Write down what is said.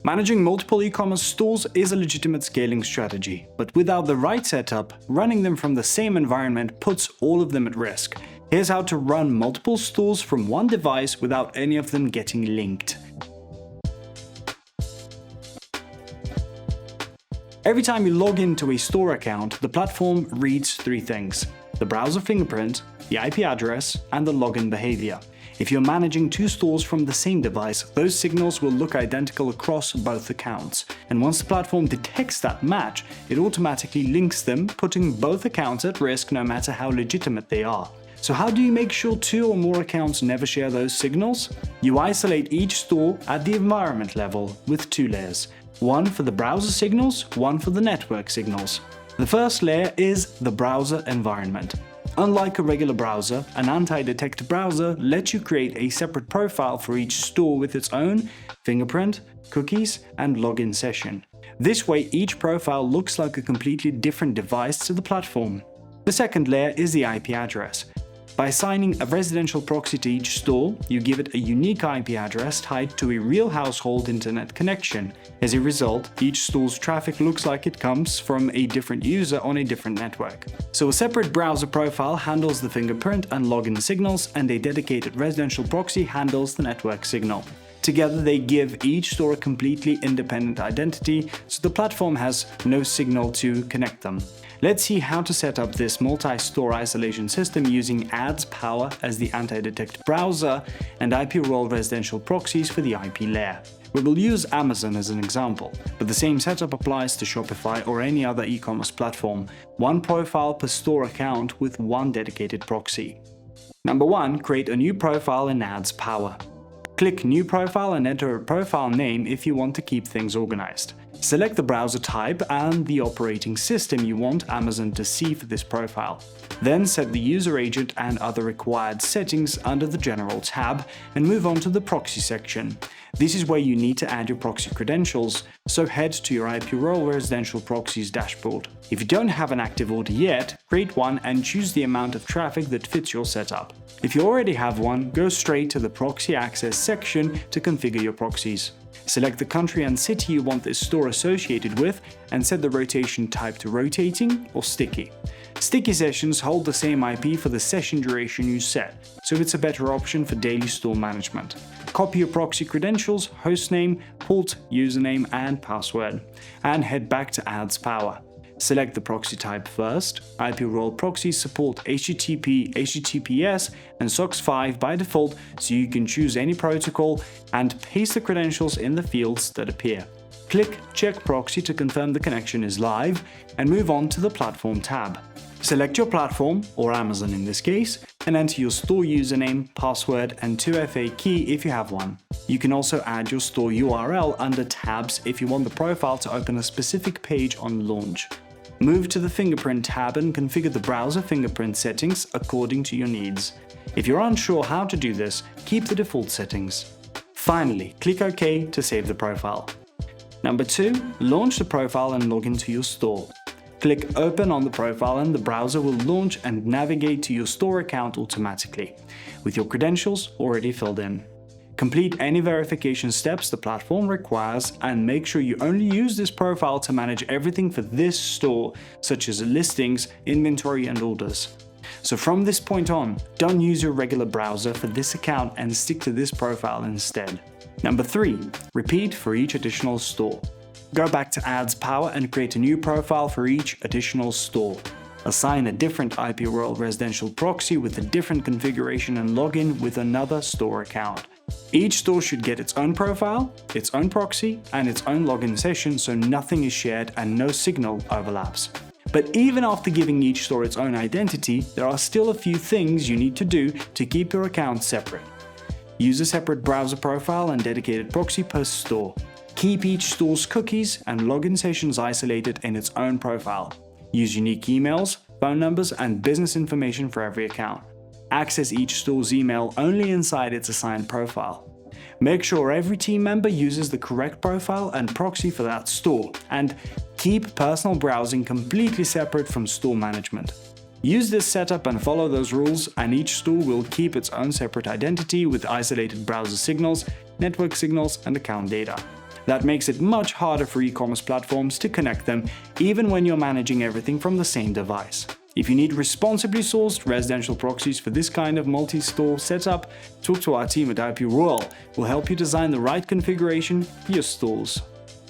Managing multiple e-commerce stores is a legitimate scaling strategy, but without the right setup, running them from the same environment puts all of them at risk. Here's how to run multiple stores from one device without any of them getting linked. Every time you log into a store account, the platform reads three things: the browser fingerprint, the IP address, and the login behavior. If you're managing two stores from the same device, those signals will look identical across both accounts. And once the platform detects that match, it automatically links them, putting both accounts at risk no matter how legitimate they are. So how do you make sure two or more accounts never share those signals? You isolate each store at the environment level with two layers. One for the browser signals, one for the network signals. The first layer is the browser environment. Unlike a regular browser, an anti-detect browser lets you create a separate profile for each store with its own fingerprint, cookies, and login session. This way, each profile looks like a completely different device to the platform. The second layer is the IP address. By assigning a residential proxy to each store, you give it a unique IP address tied to a real household internet connection. As a result, each store's traffic looks like it comes from a different user on a different network. So a separate browser profile handles the fingerprint and login signals, and a dedicated residential proxy handles the network signal. Together, they give each store a completely independent identity, so the platform has no signal to connect them. Let's see how to set up this multi-store isolation system using AdsPower as the anti-detect browser and IPRoyal residential proxies for the IP layer. We will use Amazon as an example, but the same setup applies to Shopify or any other e-commerce platform. One profile per store account with one dedicated proxy. Number 1. Create a new profile in AdsPower. Click New Profile and enter a profile name if you want to keep things organized. Select the browser type and the operating system you want Amazon to see for this profile. Then set the user agent and other required settings under the General tab and move on to the Proxy section. This is where you need to add your proxy credentials, so head to your IPRoyal Residential Proxies dashboard. If you don't have an active order yet, create one and choose the amount of traffic that fits your setup. If you already have one, go straight to the Proxy Access section to configure your proxies. Select the country and city you want this store associated with and set the rotation type to rotating or sticky. Sticky sessions hold the same IP for the session duration you set, so it's a better option for daily store management. Copy your proxy credentials, hostname, port, username, and password, and head back to AdsPower. Select the proxy type first. IPRoyal Proxies support HTTP, HTTPS, and SOCKS 5 by default, so you can choose any protocol and paste the credentials in the fields that appear. Click Check Proxy to confirm the connection is live, and move on to the Platform tab. Select your platform, or Amazon in this case, and enter your store username, password, and 2FA key if you have one. You can also add your store URL under tabs if you want the profile to open a specific page on launch. Move to the Fingerprint tab and configure the browser fingerprint settings according to your needs. If you're unsure how to do this, keep the default settings. Finally, click OK to save the profile. Number 2. Launch the profile and log into your store. Click Open on the profile and the browser will launch and navigate to your store account automatically, with your credentials already filled in. Complete any verification steps the platform requires and make sure you only use this profile to manage everything for this store, such as listings, inventory, and orders. So from this point on, don't use your regular browser for this account and stick to this profile instead. Number 3. Repeat for each additional store. Go back to AdsPower and create a new profile for each additional store. Assign a different IPRoyal residential proxy with a different configuration and login with another store account. Each store should get its own profile, its own proxy, and its own login session, so nothing is shared and no signal overlaps. But even after giving each store its own identity, there are still a few things you need to do to keep your account separate. Use a separate browser profile and dedicated proxy per store. Keep each store's cookies and login sessions isolated in its own profile. Use unique emails, phone numbers, and business information for every account. Access each store's email only inside its assigned profile. Make sure every team member uses the correct profile and proxy for that store, and keep personal browsing completely separate from store management. Use this setup and follow those rules, and each store will keep its own separate identity with isolated browser signals, network signals, and account data. That makes it much harder for e-commerce platforms to connect them, even when you're managing everything from the same device. If you need responsibly sourced residential proxies for this kind of multi-store setup, talk to our team at IPRoyal. We'll help you design the right configuration for your stores.